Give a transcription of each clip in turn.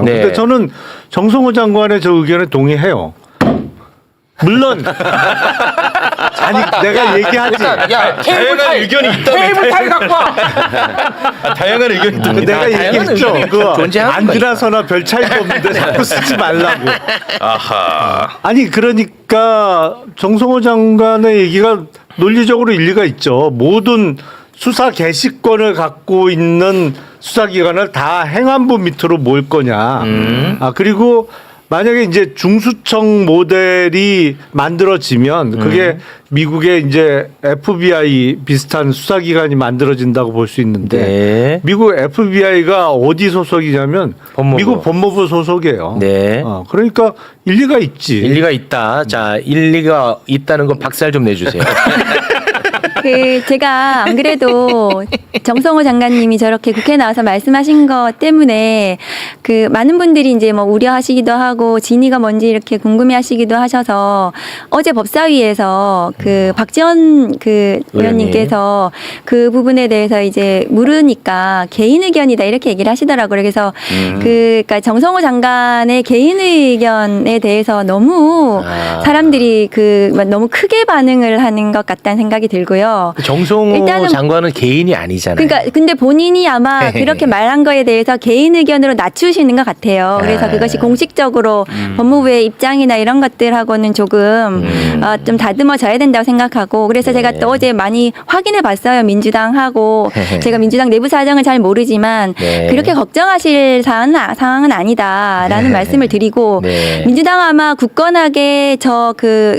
그런데 저는 정성호 장관의 저 의견에 동의해요. 물론 아니 내가 얘기하지. 야, 다양한 의견이 있다. 테이블 타일 갖고 와. 다양한 의견이 있다. 내가 얘기했죠. 그거 존재하는 안 들어서나 별 차이도 없는데 자꾸 쓰지 말라고. 아하. 아니 그러니까 정성호 장관의 얘기가 논리적으로 일리가 있죠. 모든 수사 개시권을 갖고 있는 수사기관을 다 행안부 밑으로 모을 거냐. 아 그리고 만약에 이제 중수청 모델이 만들어지면 그게 미국의 이제 FBI 비슷한 수사기관이 만들어진다고 볼 수 있는데 네. 미국 FBI가 어디 소속이냐면 법무부. 미국 법무부 소속이에요. 네. 그러니까 일리가 있지. 일리가 있다. 자, 일리가 있다는 거 박살 좀 내주세요. 제가 안 그래도 정성호 장관님이 저렇게 국회에 나와서 말씀하신 것 때문에 많은 분들이 이제 뭐 우려하시기도 하고 진위가 뭔지 이렇게 궁금해하시기도 하셔서 어제 법사위에서 박지원 의원님께서 그 부분에 대해서 이제 물으니까 개인 의견이다 이렇게 얘기를 하시더라고요. 그래서 그러니까 정성호 장관의 개인 의견에 대해서 너무 사람들이 너무 크게 반응을 하는 것 같다는 생각이 들고요. 정성호 일단은 장관은 개인이 아니잖아요. 그러니까 근데 본인이 아마 그렇게 말한 거에 대해서 개인 의견으로 낮추시는 것 같아요. 그래서 그것이 공식적으로 법무부의 입장이나 이런 것들하고는 조금 좀 다듬어져야 된다고 생각하고 그래서 제가 또 어제 많이 확인해 봤어요. 민주당하고 제가 민주당 내부 사정을 잘 모르지만 그렇게 걱정하실 상황은 아니다라는 말씀을 드리고 민주당 아마 굳건하게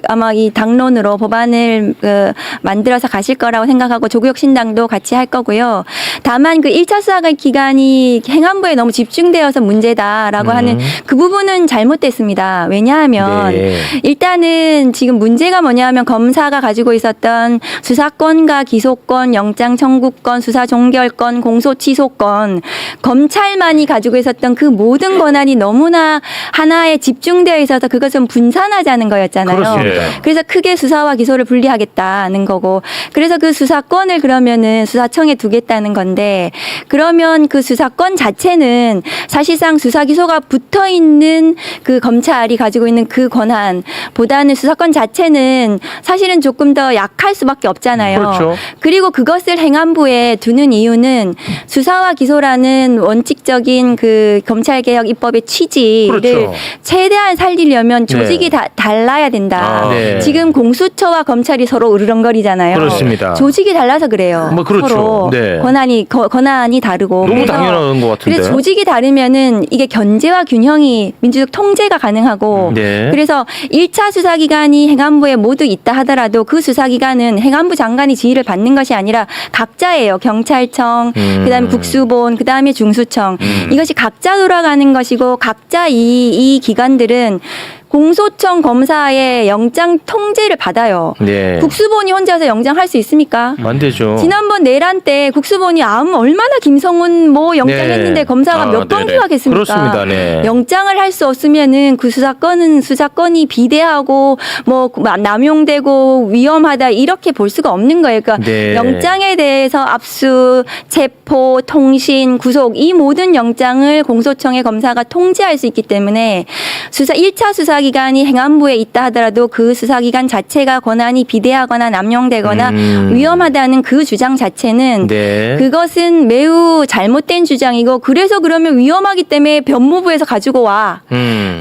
아마 이 당론으로 법안을 만들어서 가실 거라고 생각하고 조국혁신당도 같이 할 거고요. 다만 1차 수사 기간이 행안부에 너무 집중되어서 문제다라고 하는 그 부분은 잘못됐습니다. 왜냐하면 일단은 지금 문제가 뭐냐면 검사가 가지고 있었던 수사권과 기소권, 영장 청구권, 수사 종결권, 공소 취소권, 검찰만이 가지고 있었던 그 모든 권한이 너무나 하나에 집중되어 있어서 그것은 분산하자는 거였잖아요. 그렇습니다. 그래서 크게 수사와 기소를 분리하겠다는 거고 그래서 그 수사권을 그러면은 수사청에 두겠다는 건데 그러면 그 수사권 자체는 사실상 수사 기소가 붙어 있는 그 검찰이 가지고 있는 그 권한보다는 수사권 자체는 사실은 조금 더 약할 수밖에 없잖아요. 그렇죠. 그리고 그것을 행안부에 두는 이유는 수사와 기소라는 원칙적인 그 검찰개혁 입법의 취지를 그렇죠. 최대한 살리려면 조직이 달라야 된다. 지금 공수처와 검찰이 서로 으르렁거리잖아요. 그렇습니다. 조직이 달라서 그래요. 뭐 그렇죠. 서로 네. 권한이 다르고. 너무 그래서 당연한 것 같은데. 그래서 조직이 다르면은 이게 견제와 균형이 민주적 통제가 가능하고. 그래서 1차 수사기관이 행안부에 모두 있다 하더라도 그 수사기관은 행안부 장관이 지휘를 받는 것이 아니라 각자예요. 경찰청, 그다음에 국수본, 그다음에 중수청. 이것이 각자 돌아가는 것이고 각자 이 기관들은 공소청 검사의 영장 통제를 받아요. 국수본이 혼자서 영장할 수 있습니까? 안 되죠. 지난번 내란 때 국수본이 얼마나 김성훈 영장했는데 검사가 몇 번 기각했습니까? 그렇습니다. 영장을 할 수 없으면은 그 수사권이 비대하고 남용되고 위험하다 이렇게 볼 수가 없는 거예요. 그러니까 영장에 대해서 압수, 체포, 통신, 구속 이 모든 영장을 공소청의 검사가 통제할 수 있기 때문에 1차 수사기관이 행안부에 있다 하더라도 그 수사기관 자체가 권한이 비대하거나 남용되거나 위험하다는 그 주장 자체는 그것은 매우 잘못된 주장이고 그래서 그러면 위험하기 때문에 법무부에서 가지고 와.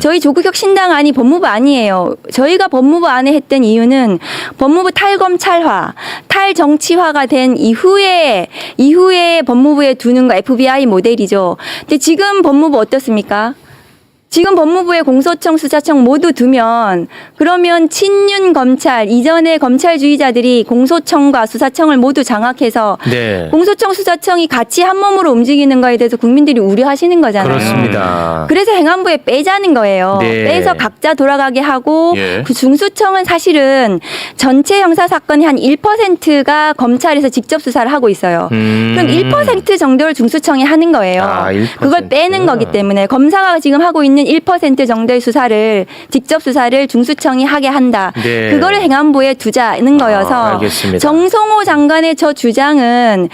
저희 조국혁신당안이 법무부 안이에요. 저희가 법무부 안에 했던 이유는 법무부 탈검찰화, 탈정치화가 된 이후에 법무부에 두는 거 FBI 모델이죠. 근데 지금 법무부 어떻습니까? 지금 법무부에 공소청, 수사청 모두 두면 그러면 친윤 검찰, 이전의 검찰주의자들이 공소청과 수사청을 모두 장악해서 공소청, 수사청이 같이 한 몸으로 움직이는 거에 대해서 국민들이 우려하시는 거잖아요. 그렇습니다. 그래서 행안부에 빼자는 거예요. 빼서 각자 돌아가게 하고 그 중수청은 사실은 전체 형사사건의 한 1%가 검찰에서 직접 수사를 하고 있어요. 그럼 1% 정도를 중수청이 하는 거예요. 1%. 그걸 빼는 거기 때문에 검사가 지금 하고 있는 1% 정도의 직접 수사를 중수청이 하게 한다. 그거를 행안부에 두자는 거여서 알겠습니다. 정성호 장관의 저 주장은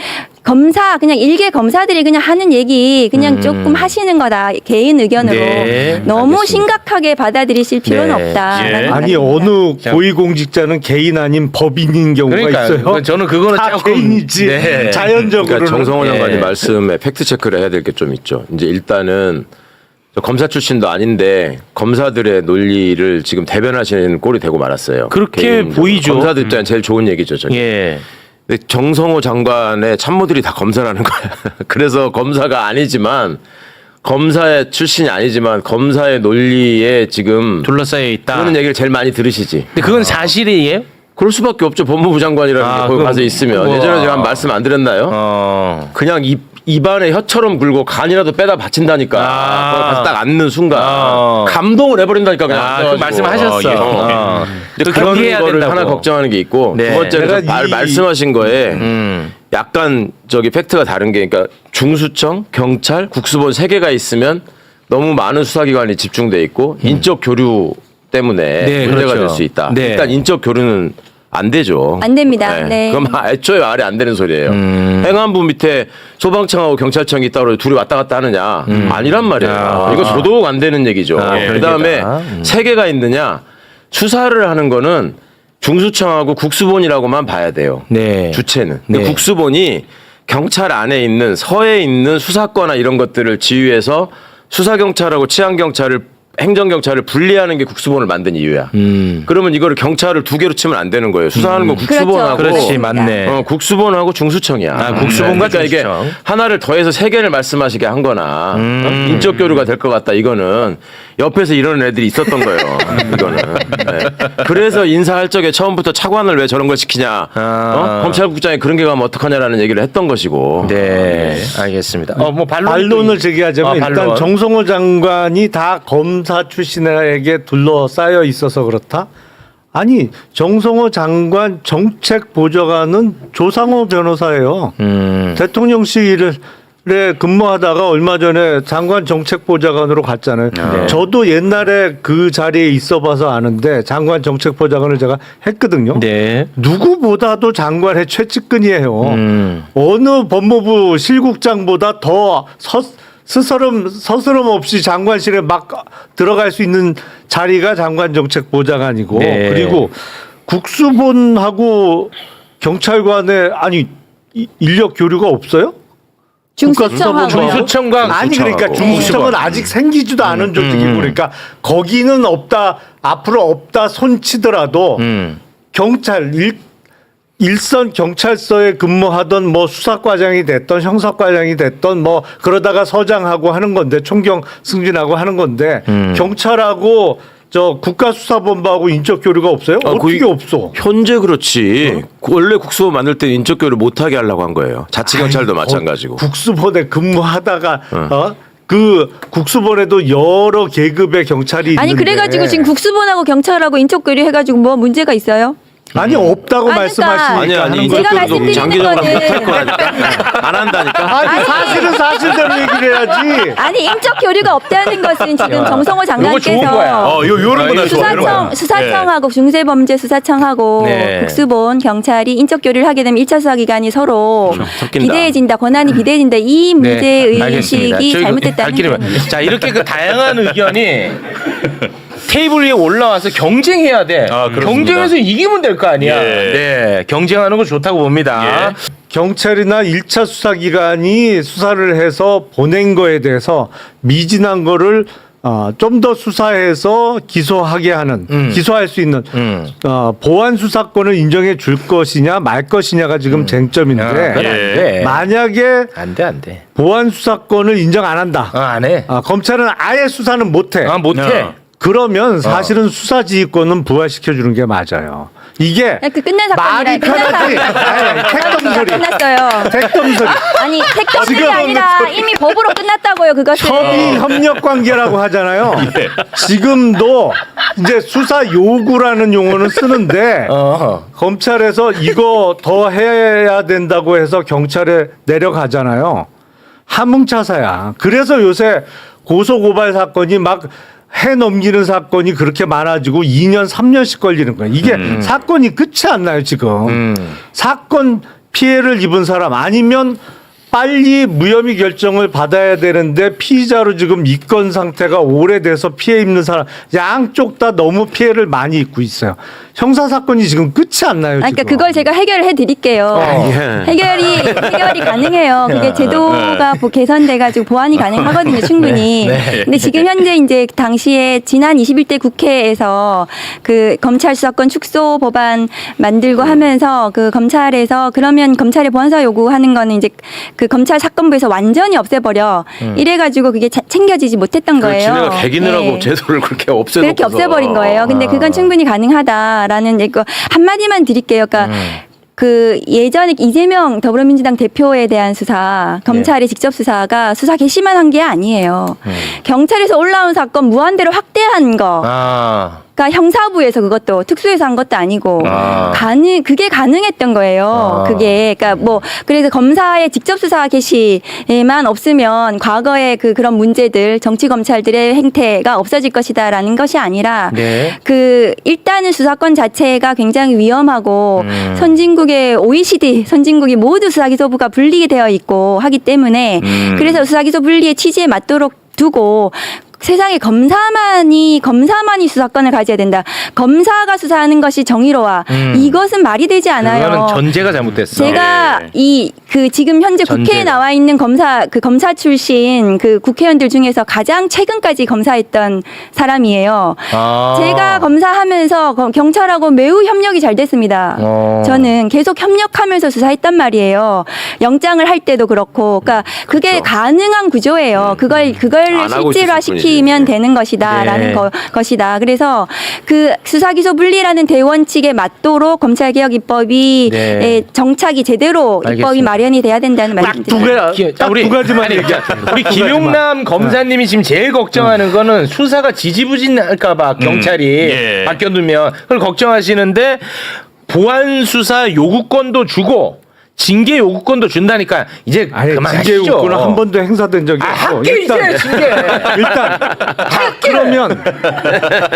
검사 그냥 일개 검사들이 그냥 하는 얘기 그냥 조금 하시는 거다 개인 의견으로 네, 너무 알겠습니다. 심각하게 받아들이실 필요는 네. 없다. 예. 아니 어느 고위공직자는 개인 아닌 법인인 경우가 그러니까 있어요. 저는 그거는 다 조금 개인이지 네. 자연적으로. 그러니까 정성호 장관이 예. 말씀에 팩트 체크를 해야 될 게 좀 있죠. 이제 일단은 저 검사 출신도 아닌데 검사들의 논리를 지금 대변하시는 꼴이 되고 말았어요. 그렇게 개인적으로. 보이죠. 검사들 입장에 제일 좋은 얘기죠. 저게. 예. 근데 정성호 장관의 참모들이 다 검사라는 거야. 그래서 검사가 아니지만 검사의 출신이 아니지만 검사의 논리에 지금 둘러싸여 있다. 그러는 얘기를 제일 많이 들으시지. 근데 그건 사실이에요? 그럴 수밖에 없죠. 법무부 장관이라는 게 거기 그럼 가서 있으면. 그거- 예전에 제가 한 말씀 안 드렸나요? 그냥 입안에 혀처럼 굴고 간이라도 빼다 바친다니까. 거기 가서 딱 앉는 순간 감동을 해버린다니까 그냥. 그 앉아가지고. 말씀하셨어. 예. 또 그런 경계해야 거를 된다고. 하나 걱정하는 게 있고 네. 두 번째는 내가 말씀하신 거에 약간 저기 팩트가 다른 게 그러니까 중수청, 경찰, 국수본 세 개가 있으면 너무 많은 수사기관이 집중돼 있고 인적 교류 때문에 네, 문제가 그렇죠. 될 수 있다. 네. 일단 인적 교류는 안 되죠. 안 됩니다. 네. 그럼 애초에 말이 안 되는 소리예요. 행안부 밑에 소방청하고 경찰청이 따로 둘이 왔다 갔다 하느냐? 아니란 말이에요. 이거 더더욱 안 되는 얘기죠. 그다음에 세 개가 있느냐? 수사를 하는 거는 중수청하고 국수본이라고만 봐야 돼요. 네. 주체는. 근데 네. 국수본이 경찰 안에 있는 서에 있는 수사권이나 이런 것들을 지휘해서 수사경찰하고 치안경찰을 행정경찰을 분리하는 게 국수본을 만든 이유야. 그러면 이거를 경찰을 두 개로 치면 안 되는 거예요. 수사하는 건 국수본하고 그렇지, 맞네. 국수본하고 중수청이야. 국수본과 그러니까 이게 중수청. 하나를 더해서 세 개를 말씀하시게 한 거나 인적 교류가 될 것 같다. 이거는 옆에서 이러는 애들이 있었던 거예요. 이거는. 네. 그래서 인사할 적에 처음부터 차관을 왜 저런 걸 시키냐. 검찰국장이 그런 게 가면 어떡하냐라는 얘기를 했던 것이고. 네, 알겠습니다. 뭐 반론을 제기하자면 일단 반론. 정성호 장관이 다 검사 출신에게 둘러싸여 있어서 그렇다. 아니 정성호 장관 정책보좌관은 조상호 변호사예요. 대통령실에 근무하다가 얼마 전에 장관 정책보좌관으로 갔잖아요. 저도 옛날에 그 자리에 있어봐서 아는데 장관 정책보좌관을 제가 했거든요. 네. 누구보다도 장관의 최측근이에요. 어느 법무부 실국장보다 더 스스럼 없이 장관실에 막 들어갈 수 있는 자리가 장관정책보좌관이고 네. 그리고 국수본하고 경찰관의 아니 인력 교류가 없어요? 중수청하고 중수청과 아니 그러니까 중수청은 아직 생기지도 않은 조직이고 그러니까 거기는 없다 앞으로 없다 손치더라도 경찰 일선 경찰서에 근무하던 뭐 수사과장이 됐던 형사과장이 됐던 뭐 그러다가 서장하고 하는 건데 총경 승진하고 하는 건데 경찰하고 저 국가수사본부하고 인적 교류가 없어요? 어떻게 거의 없어? 현재 그렇지. 원래 국수본 만들 때 인적 교류 못 하게 하려고 한 거예요. 자치경찰도 마찬가지고. 국수본에 근무하다가 그 국수본에도 여러 계급의 경찰이 아니 있는데 그래가지고 지금 국수본하고 경찰하고 인적 교류 해가지고 뭐 문제가 있어요? 아니 없다고 아니, 말씀하시니까 아니 하는 인적 제가 거죠. 교류도 말씀드리는 장기적으로 거는- 못할 거라니까. 안 한다니까. 아니 사실은 사실대로 얘기를 해야지. 아니 인적 교류가 없다는 것은 지금 정성호 좋은 거야. 장관께서 요런 거나 좋아. 요런 거. 수사청하고 중대범죄수사청하고 네. 국수본 경찰이 인적 교류를 하게 되면 1차 수사 기관이 서로 섞인다. 비대해진다 권한이 비대해진다 이 문제 알겠습니다. 의식이 저희 잘못됐다는 갈 길이 거예요. 자 이렇게 그 다양한 의견이 테이블 위에 올라와서 경쟁해야 돼. 그렇습니다. 경쟁해서 이기면 될 거 아니야. 예. 네, 경쟁하는 거 좋다고 봅니다. 예. 경찰이나 1차 수사기관이 수사를 해서 보낸 거에 대해서 미진한 거를 좀 더 수사해서 기소하게 하는 기소할 수 있는 보안 수사권을 인정해 줄 것이냐 말 것이냐가 지금 쟁점인데 그건 안 돼. 만약에 안 돼, 안 돼. 보안 수사권을 인정 안 한다. 안 해. 검찰은 아예 수사는 못 해. 못해. 그러면 사실은 수사지휘권은 부활시켜 주는 게 맞아요. 이게 그 끝난 사건이라 말이 편하지. 아니, 택덤 소리. 끝났어요. 택덤 소리. 아니 택덤이 지금 아니라 이미 법으로 끝났다고요 그것은. 협의 협력 관계라고 하잖아요. 지금도 이제 수사 요구라는 용어는 쓰는데 검찰에서 이거 더 해야 된다고 해서 경찰에 내려가잖아요. 함흥차사야. 그래서 요새 고소고발 사건이 막 해 넘기는 사건이 그렇게 많아지고 2년 3년씩 걸리는 거예요. 이게 사건이 끝이 안 나요 지금. 사건 피해를 입은 사람 아니면 빨리 무혐의 결정을 받아야 되는데 피의자로 지금 입건 상태가 오래돼서 피해 입는 사람 양쪽 다 너무 피해를 많이 입고 있어요. 형사 사건이 지금 끝이 안 나요. 그러니까 지금. 그걸 제가 해결을 해드릴게요. 예. 해결이 가능해요. 그게 제도가 개선돼가지고 보완이 가능하거든요, 충분히. 근데 지금 현재 이제 당시에 지난 21대 국회에서 그 검찰 수사권 축소 법안 만들고 하면서 그 검찰에서 그러면 검찰의 보안사 요구하는 거는 이제 그 검찰 사건부에서 완전히 없애버려. 이래가지고 그게 챙겨지지 못했던 거예요. 지네가 개기느라고 네. 제도를 그렇게 없애놓고서. 그렇게 없애버린 거예요. 근데 그건 충분히 가능하다라는 이거 한마디만 드릴게요. 그러니까 그 예전에 이재명 더불어민주당 대표에 대한 수사, 검찰의 직접 수사가 수사 개시만 한 게 아니에요. 경찰에서 올라온 사건 무한대로 확대한 거. 그러니까 형사부에서 그것도 특수해서 한 것도 아니고 그게 가능했던 거예요. 그게 그러니까 뭐 그래서 검사의 직접 수사 개시만 없으면 과거의 그런 문제들 정치 검찰들의 행태가 없어질 것이다라는 것이 아니라 그 일단은 수사권 자체가 굉장히 위험하고 선진국의 OECD 선진국이 모두 수사기소부가 분리게 되어 있고 하기 때문에 그래서 수사기소 분리의 취지에 맞도록 두고 세상에 검사만이 수사권을 가져야 된다. 검사가 수사하는 것이 정의로워. 이것은 말이 되지 않아요. 그거는 전제가 잘못됐어. 제가 지금 현재 국회에 전제가. 나와 있는 검사 출신 그 국회의원들 중에서 가장 최근까지 검사했던 사람이에요. 제가 검사하면서 경찰하고 매우 협력이 잘 됐습니다. 저는 계속 협력하면서 수사했단 말이에요. 영장을 할 때도 그렇고, 그러니까 그게 가능한 구조예요. 그걸 안 하고 실질화시키면 되는 것이다라는 것이다. 그래서 그 수사기소 분리라는 대원칙에 맞도록 검찰개혁 입법이 정착이 제대로 입법이 알겠습니다. 마련이 돼야 된다는 말씀드립니다. 딱 두 가지만 얘기하자. 우리 김용남 검사님이 지금 제일 걱정하는 거는 수사가 지지부진할까봐 경찰이 바뀌어두면 그걸 걱정하시는데 보안 수사 요구권도 주고 징계 요구권도 준다니까 이제 그만하시죠. 징계 요구는 한 번도 행사된 적이 없고 할게 이제 징계. 일단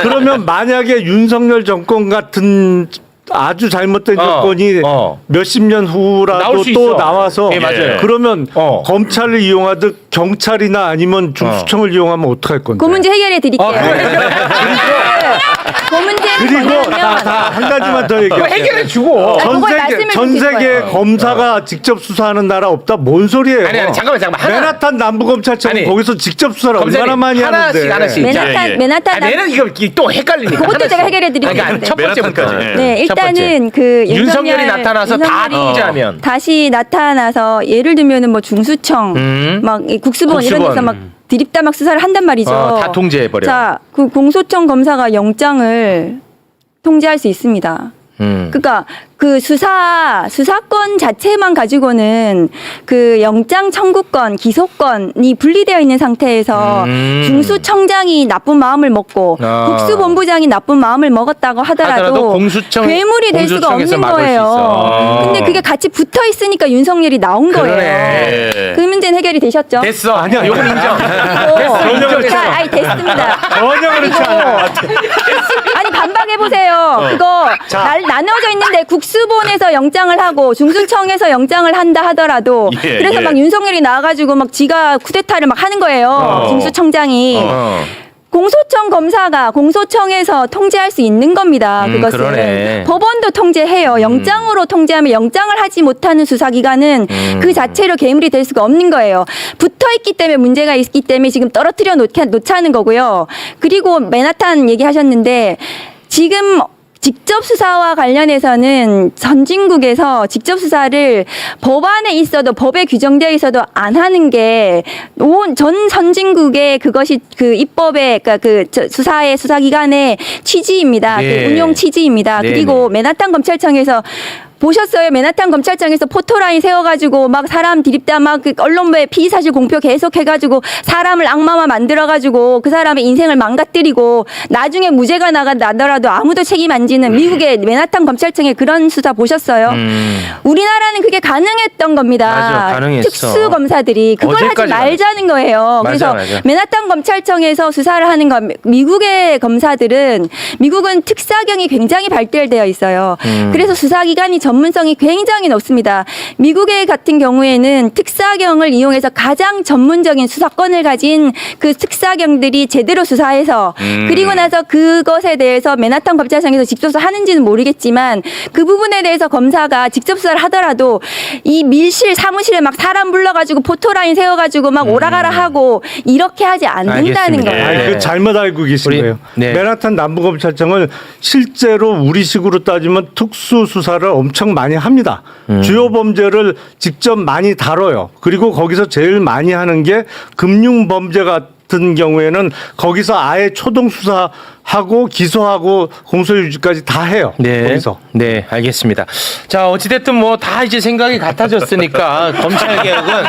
그러면 만약에 윤석열 정권 같은 아주 잘못된 정권이 몇십 년 후라도 나올 수 또 있어. 나와서 예, 맞아요. 그러면 검찰을 이용하듯 경찰이나 아니면 중수청을 이용하면 어떡할 건데? 그 문제 해결해 드릴게요. 그 문제는 그리고 뭐냐면 다 한 가지만 더 얘기해. 해결해 주고. 전 세계 검사가 직접 수사하는 나라 없다. 뭔 소리예요? 아니 잠깐만 맨하탄 남부검찰청 아니, 거기서 직접 수사를 얼마나 검사님, 많이 하는데. 하나씩. 맨하탄 내는 이거 또 헷갈리니까. 그것도 제가 해결해 드릴게요. 그러니까 첫 번째부터. 네, 일단은 그 윤석열이 나타나서 다 통제하면 다시 나타나서 예를 들면은 뭐 중수청 막이 국수본 이런 데서 막 디립다 막 수사를 한단 말이죠. 다 통제해버려. 자, 그 공소청 검사가 영장을 통제할 수 있습니다. 그러니까 그 수사권 자체만 가지고는 그 영장 청구권, 기소권이 분리되어 있는 상태에서 중수청장이 나쁜 마음을 먹고 국수본부장이 나쁜 마음을 먹었다고 하더라도 공수청 괴물이 될 수가 공수청에서 없는 막을 수 거예요. 있어. 근데 그게 같이 붙어 있으니까 윤석열이 나온 거예요. 그 문제는 해결이 되셨죠? 됐어. 아니야. 요건 인정. 자, 됐습니다. 전혀 그렇지 않아요. 아니 반박해 보세요. 그거 나눠져 있는데 국수본에서 영장을 하고 중수청에서 영장을 한다 하더라도 그래서 막 윤석열이 나와가지고 막 지가 쿠데타를 막 하는 거예요. 중수청장이. 공소청 검사가 공소청에서 통제할 수 있는 겁니다. 그것은 그러네. 법원도 통제해요. 영장으로 통제하면 영장을 하지 못하는 수사기관은 그 자체로 괴물이 될 수가 없는 거예요. 붙어있기 때문에 문제가 있기 때문에 지금 떨어뜨려 놓자는 거고요. 그리고 맨하탄 얘기하셨는데 지금 직접 수사와 관련해서는 선진국에서 직접 수사를 법안에 있어도 법에 규정되어 있어도 안 하는 게 전 선진국의 그것이 그 입법의 그러니까 그 수사의 수사기관의 취지입니다. 그 운용 취지입니다. 그리고 맨하탄 검찰청에서 보셨어요? 맨하탄 검찰청에서 포토라인 세워가지고 막 사람 디립다 막 그 언론부에 피의사실 공표 계속 해가지고 사람을 악마화 만들어가지고 그 사람의 인생을 망가뜨리고 나중에 무죄가 나더라도 아무도 책임 안 지는 미국의 맨하탄 검찰청의 그런 수사 보셨어요? 우리나라는 그게 가능했던 겁니다. 맞아, 가능했어. 특수 검사들이 그걸 하지 말자는 거예요. 그래서 맨하탄 검찰청에서 수사를 하는 거 미국의 검사들은 미국은 특사경이 굉장히 발달되어 있어요. 그래서 수사기관이 전문성이 굉장히 높습니다. 미국의 같은 경우에는 특사경을 이용해서 가장 전문적인 수사권을 가진 그 특사경들이 제대로 수사해서 그리고 나서 그것에 대해서 맨하탄 검찰청에서 직접 수사하는지는 모르겠지만 그 부분에 대해서 검사가 직접 수사를 하더라도 이 밀실 사무실에 막 사람 불러가지고 포토라인 세워가지고 막 오라가라 하고 이렇게 하지 않는다는 알겠습니다. 거예요. 아니, 그 잘못 알고 계신 우리- 거예요. 네. 맨하탄 남부검찰청은 실제로 우리식으로 따지면 특수 수사를 엄청 많이 합니다. 주요 범죄를 직접 많이 다뤄요. 그리고 거기서 제일 많이 하는 게 금융 범죄 같은 경우에는 거기서 아예 초동 수사하고 기소하고 공소유지까지 다 해요. 네. 거기서. 네, 알겠습니다. 자, 어찌됐든 뭐 다 이제 생각이 같아졌으니까 검찰 개혁은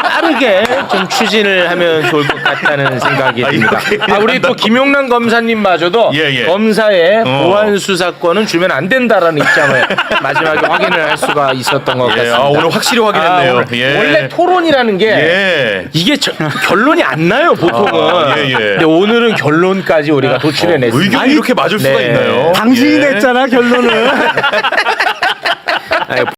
빠르게 좀 추진을 하면 좋을 것 같다는 생각이 듭니다. 우리 또 김용남 검사님마저도 예, 예. 검사의 보안 수사권은 주면 안 된다라는 입장을 마지막에 확인을 할 수가 있었던 것 예, 같습니다. 오늘 확실히 확인했네요. 오늘 예. 원래 토론이라는 게 예. 이게 결론이 안 나요 보통은. 예, 예. 근데 오늘은 결론까지 우리가 도출해냈습니다. 의견이 이렇게 맞을 수가 네. 있나요? 당신이 예. 냈잖아 결론을. 아니,